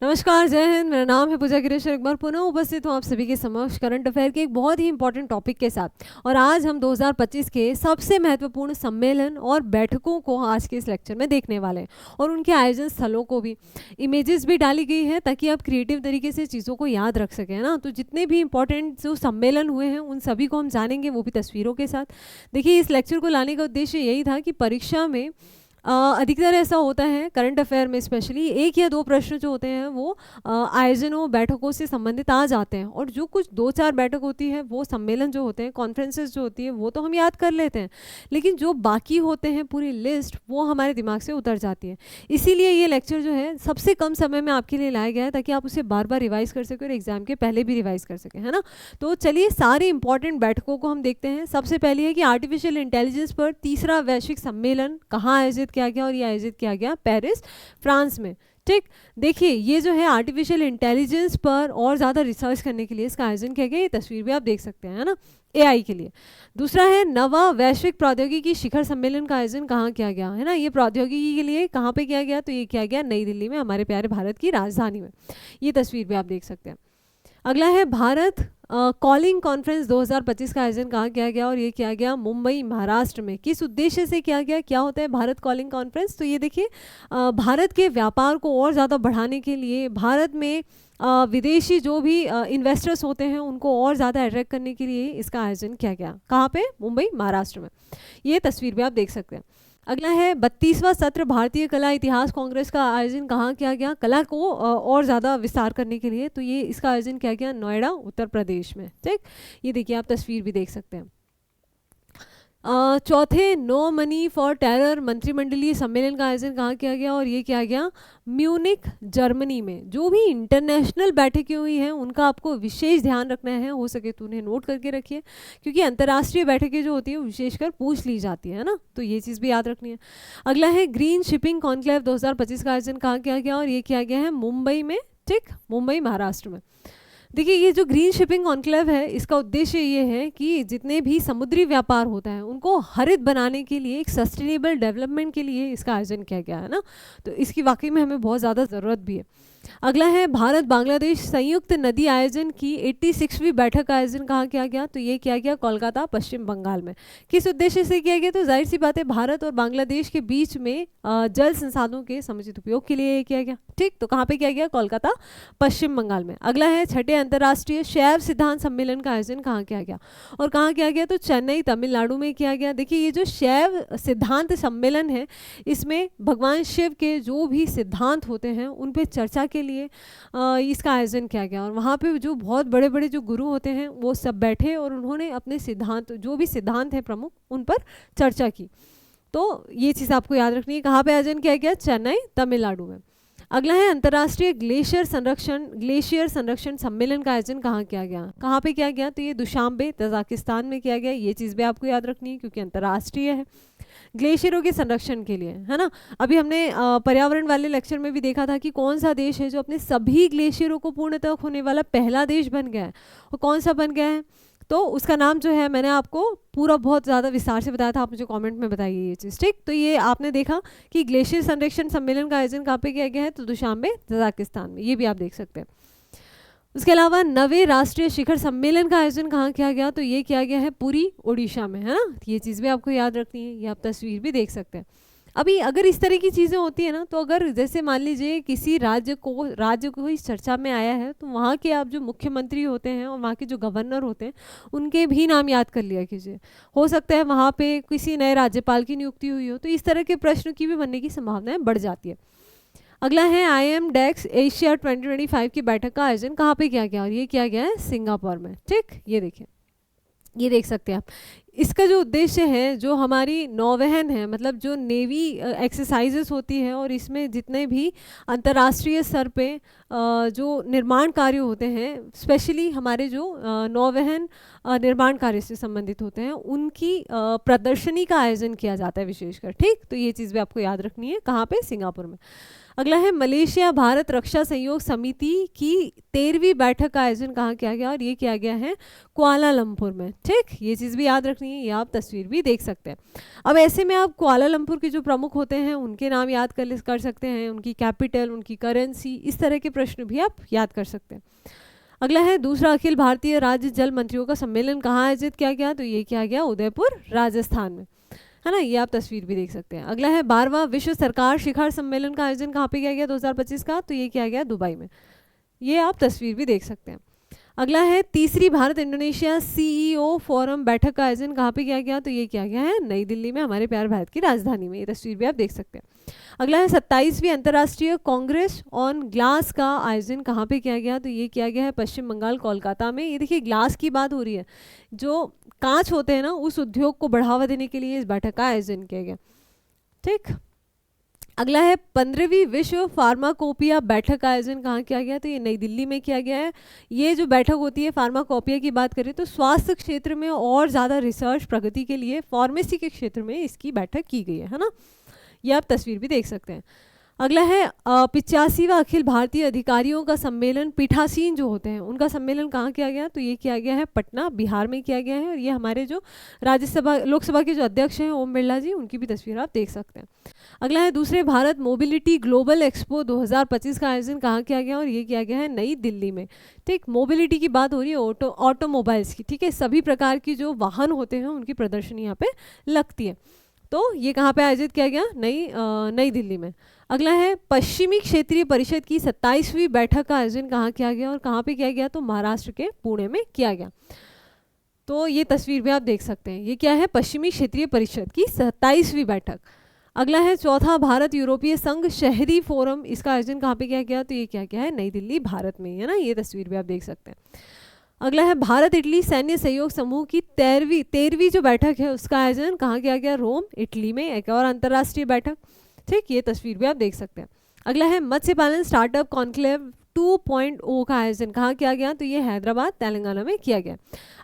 नमस्कार, जय हिंद। मेरा नाम है पूजा गिरीश और एक बार पुनः उपस्थित हूँ आप सभी के समक्ष करंट अफेयर के एक बहुत ही इंपॉर्टेंट टॉपिक के साथ। और आज हम 2025 के सबसे महत्वपूर्ण सम्मेलन और बैठकों को आज के इस लेक्चर में देखने वाले हैं और उनके आयोजन स्थलों को भी इमेजेस भी डाली गई है ताकि आप क्रिएटिव तरीके से चीज़ों को याद रख सकें, है ना। तो जितने भी इंपॉर्टेंट जो सम्मेलन हुए हैं उन सभी को हम जानेंगे, वो भी तस्वीरों के साथ। देखिए, इस लेक्चर को लाने का उद्देश्य यही था कि परीक्षा में अधिकतर ऐसा होता है करंट अफेयर में, स्पेशली एक या दो प्रश्न जो होते हैं वो आयोजनों बैठकों से संबंधित आ जाते हैं, और जो कुछ दो चार बैठक होती है वो सम्मेलन जो होते हैं, कॉन्फ्रेंसेस जो होती है वो तो हम याद कर लेते हैं, लेकिन जो बाकी होते हैं पूरी लिस्ट वो हमारे दिमाग से उतर जाती है। इसीलिए ये लेक्चर जो है सबसे कम समय में आपके लिए लाया गया है ताकि आप उसे बार बार रिवाइज कर सकें और एग्जाम के पहले भी रिवाइज कर सकें, है ना। तो चलिए सारी इंपॉर्टेंट बैठकों को हम देखते हैं। सबसे पहले है कि आर्टिफिशियल इंटेलिजेंस पर तीसरा वैश्विक सम्मेलन कहाँ आयोजित किया गया, और ये आयोजित किया गया पेरिस, फ्रांस में। ठीक, देखिए ये जो है आर्टिफिशियल इंटेलिजेंस पर और ज़्यादा रिसर्च करने के लिए इसका आयोजन किया गया। ये तस्वीर भी आप देख सकते हैं, है ना, एआई के लिए। दूसरा है नवा वैश्विक प्रौद्योगिकी शिखर सम्मेलन का आयोजन कहाँ किया गया, है ना। ये प्रौद्योगिकी के लिए कहाँ पे किया गया, तो ये किया गया नई दिल्ली में, हमारे प्यारे भारत की राजधानी में। ये तस्वीर भी आप देख सकते हैं। अगला है भारत कॉलिंग कॉन्फ्रेंस 2025 का आयोजन कहाँ किया गया, और ये किया गया मुंबई, महाराष्ट्र में। किस उद्देश्य से किया गया, क्या होता है भारत कॉलिंग कॉन्फ्रेंस, तो ये देखिए भारत के व्यापार को और ज़्यादा बढ़ाने के लिए, भारत में विदेशी जो भी इन्वेस्टर्स होते हैं उनको और ज़्यादा अट्रैक्ट करने के लिए इसका आयोजन किया गया। कहाँ पे, मुंबई, महाराष्ट्र में। ये तस्वीर भी आप देख सकते हैं। अगला है 32वां सत्र भारतीय कला इतिहास कांग्रेस का आयोजन कहाँ किया गया, कला को और ज़्यादा विस्तार करने के लिए, तो ये इसका आयोजन किया गया नोएडा, उत्तर प्रदेश में। ठीक, ये देखिए आप तस्वीर भी देख सकते हैं। चौथे नो मनी फॉर टेरर मंत्रिमंडलीय सम्मेलन का आयोजन कहाँ किया गया, और ये किया गया म्यूनिक, जर्मनी में। जो भी इंटरनेशनल बैठकें हुई हैं उनका आपको विशेष ध्यान रखना है, हो सके तो उन्हें नोट करके रखिए, क्योंकि अंतर्राष्ट्रीय बैठकें जो होती हैं विशेषकर पूछ ली जाती है ना, तो ये चीज़ भी याद रखनी है। अगला है ग्रीन शिपिंग कॉन्क्लेव 2025 का आयोजन कहाँ किया गया, और ये किया गया है मुंबई में। ठीक, मुंबई, महाराष्ट्र में। देखिए ये जो ग्रीन शिपिंग कॉन्क्लेव है इसका उद्देश्य ये है कि जितने भी समुद्री व्यापार होता है उनको हरित बनाने के लिए, एक सस्टेनेबल डेवलपमेंट के लिए इसका आयोजन किया गया है ना, तो इसकी वाकई में हमें बहुत ज़्यादा ज़रूरत भी है। अगला है भारत बांग्लादेश संयुक्त नदी आयोजन की 86वीं बैठक का आयोजन कहाँ किया गया, तो ये किया गया कोलकाता, पश्चिम बंगाल में। किस उद्देश्य से किया गया, तो जाहिर सी बात है भारत और बांग्लादेश के बीच में जल संसाधनों के समुचित उपयोग के लिए किया गया। ठीक, तो कहाँ पे किया गया, कोलकाता, पश्चिम बंगाल में। अगला है छठे अंतर्राष्ट्रीय शैव सिद्धांत सम्मेलन का आयोजन कहाँ किया गया, और कहाँ किया गया, तो चेन्नई, तमिलनाडु में किया गया। देखिए ये जो शैव सिद्धांत सम्मेलन है इसमें भगवान शिव के जो भी सिद्धांत होते हैं उन पे चर्चा के लिए इसका आयोजन किया गया, और वहाँ पे जो बहुत बड़े बड़े जो गुरु होते हैं वो सब बैठे और उन्होंने अपने सिद्धांत, जो भी सिद्धांत हैं प्रमुख, उन पर चर्चा की। तो ये चीज़ आपको याद रखनी है। कहाँ पे आयोजन किया गया, चेन्नई, तमिलनाडु में। अगला है अंतर्राष्ट्रीय ग्लेशियर संरक्षण सम्मेलन का आयोजन कहाँ किया गया, कहाँ पे किया गया, तो ये दुशांबे, तजाकिस्तान में किया गया। ये चीज़ भी आपको याद रखनी है क्योंकि अंतर्राष्ट्रीय है, ग्लेशियरों के संरक्षण के लिए, है ना। अभी हमने पर्यावरण वाले लेक्चर में भी देखा था कि कौन सा देश है जो अपने सभी ग्लेशियरों को पूर्णतः खोने वाला पहला देश बन गया है, और कौन सा बन गया है, तो उसका नाम जो है मैंने आपको पूरा बहुत ज़्यादा विस्तार से बताया था, आप मुझे कमेंट में बताइए ये चीज़। ठीक, तो ये आपने देखा कि ग्लेशियर संरक्षण सम्मेलन का आयोजन कहाँ पे किया गया है, तो दुशांबे, तजाकिस्तान में। ये भी आप देख सकते हैं। उसके अलावा नवे राष्ट्रीय शिखर सम्मेलन का आयोजन कहाँ किया गया, तो ये किया गया है पुरी, उड़ीसा में, है ना। ये चीज़ भी आपको याद रखनी है। ये आप तस्वीर भी देख सकते हैं। अभी अगर इस तरह की चीज़ें होती है ना, तो अगर जैसे मान लीजिए किसी राज्य को इस चर्चा में आया है, तो वहाँ के आप जो मुख्यमंत्री होते हैं और वहाँ के जो गवर्नर होते हैं उनके भी नाम याद कर लिया कीजिए। हो सकता है वहाँ पे किसी नए राज्यपाल की नियुक्ति हुई हो, तो इस तरह के प्रश्न की भी बनने की संभावनाएं बढ़ जाती है। अगला है IIM डेक्स एशिया 2025 की बैठक का आयोजन कहाँ पे किया गया, और ये किया गया है सिंगापुर में। ठीक, ये देखिए, ये देख सकते हैं आप। इसका जो उद्देश्य है, जो हमारी नौवहन है, मतलब जो नेवी एक्सरसाइजेस होती है, और इसमें जितने भी अंतर्राष्ट्रीय स्तर पे जो निर्माण कार्य होते हैं, स्पेशली हमारे जो नौवहन निर्माण कार्य से संबंधित होते हैं, उनकी प्रदर्शनी का आयोजन किया जाता है विशेषकर। ठीक, तो ये चीज़ भी आपको याद रखनी है। कहाँ पे, सिंगापुर में। अगला है मलेशिया भारत रक्षा सहयोग समिति की 13वीं बैठक का आयोजन कहाँ किया गया, और ये किया गया है कुआलालंपुर में। ठीक, ये चीज़ भी याद रखनी रखनी है, ये आप तस्वीर भी देख सकते हैं। अब ऐसे में आप कुआलालंपुर के जो प्रमुख होते हैं उनके नाम याद कर सकते हैं, उनकी कैपिटल, उनकी करेंसी, इस तरह के प्रश्न भी आप याद कर सकते हैं। अगला है दूसरा अखिल भारतीय राज्य जल मंत्रियों का सम्मेलन कहाँ आयोजित किया गया, तो ये किया गया उदयपुर राजस्थान में, है ना, ये आप तस्वीर भी देख सकते हैं। अगला है 12वां विश्व सरकार शिखर सम्मेलन का आयोजन कहाँ पे किया गया 2025 का, तो ये किया गया दुबई में, ये आप तस्वीर भी देख सकते हैं। अगला है तीसरी भारत इंडोनेशिया सीईओ फोरम बैठक का आयोजन कहाँ पे किया गया, तो ये किया गया है नई दिल्ली में, हमारे प्यार भारत की राजधानी में, ये तस्वीर भी आप देख सकते हैं। अगला है 27वीं अंतर्राष्ट्रीय कांग्रेस ऑन ग्लास का आयोजन कहाँ पे किया गया, तो ये किया गया है पश्चिम बंगाल कोलकाता में। ये देखिए ग्लास की बात हो रही है, जो कांच होते हैं ना, उस उद्योग को बढ़ावा देने के लिए इस बैठक का आयोजन किया गया। ठीक, अगला है 15वीं विश्व फार्माकोपिया बैठक का आयोजन कहाँ किया गया, तो ये नई दिल्ली में किया गया है। ये जो बैठक होती है फार्माकोपिया की बात करें तो स्वास्थ्य क्षेत्र में और ज़्यादा रिसर्च प्रगति के लिए फार्मेसी के क्षेत्र में इसकी बैठक की गई है ना, ये आप तस्वीर भी देख सकते हैं। अगला है 85वां अखिल भारतीय अधिकारियों का सम्मेलन, पीठासीन जो होते हैं उनका सम्मेलन कहाँ किया गया, तो ये किया गया है पटना बिहार में किया गया है। और ये हमारे जो राज्यसभा लोकसभा के जो अध्यक्ष हैं ओम बिरला जी, उनकी भी तस्वीर आप देख सकते हैं। अगला है दूसरे भारत मोबिलिटी ग्लोबल एक्सपो 2025 का आयोजन कहाँ किया गया, और ये किया गया है नई दिल्ली में। ठीक, मोबिलिटी की बात हो रही है ऑटोमोबाइल्स की, ठीक है, सभी प्रकार की जो वाहन होते हैं उनकी प्रदर्शनी यहाँ पे लगती है, तो ये कहाँ पे आयोजित किया गया, नई दिल्ली में। अगला है पश्चिमी क्षेत्रीय परिषद की 27वीं बैठक का आयोजन कहाँ किया गया, और कहाँ पे किया गया, तो महाराष्ट्र के पुणे में किया गया, तो ये तस्वीर भी आप देख सकते हैं। ये क्या है, पश्चिमी क्षेत्रीय परिषद की 27वीं बैठक। अगला है चौथा भारत यूरोपीय संघ शहरी फोरम, इसका आयोजन कहाँ पे किया गया, तो ये क्या है नई दिल्ली भारत में, है ना, ये तस्वीर भी आप देख सकते हैं। अगला है भारत इटली सैन्य सहयोग समूह की 13वीं जो बैठक है उसका आयोजन कहाँ किया गया, रोम इटली में, एक और अंतर्राष्ट्रीय बैठक। ठीक, ये तस्वीर भी आप देख सकते हैं। अगला है मत्स्य पालन स्टार्टअप कॉन्क्लेव 2.0 का आयोजन कहाँ किया गया, तो ये हैदराबाद तेलंगाना में किया गया।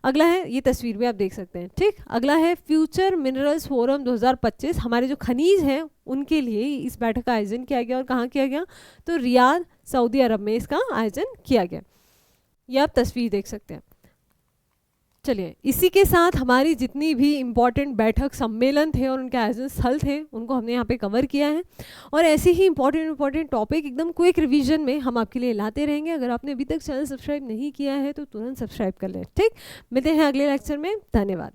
अगला है, ये तस्वीर भी आप देख सकते हैं। ठीक, अगला है फ्यूचर मिनरल्स फोरम 2025, हमारे जो खनिज हैं उनके लिए इस बैठक का आयोजन किया गया, और कहाँ किया गया, तो रियाद सऊदी अरब में इसका आयोजन किया गया, ये आप तस्वीर देख सकते हैं। चलिए, इसी के साथ हमारी जितनी भी इम्पॉर्टेंट बैठक सम्मेलन थे और उनके आयोजन स्थल थे उनको हमने यहाँ पे कवर किया है, और ऐसे ही इम्पॉर्टेंट टॉपिक एकदम क्विक रिवीजन में हम आपके लिए लाते रहेंगे। अगर आपने अभी तक चैनल सब्सक्राइब नहीं किया है तो तुरंत सब्सक्राइब कर लें। ठीक, मिलते हैं अगले लेक्चर में, धन्यवाद।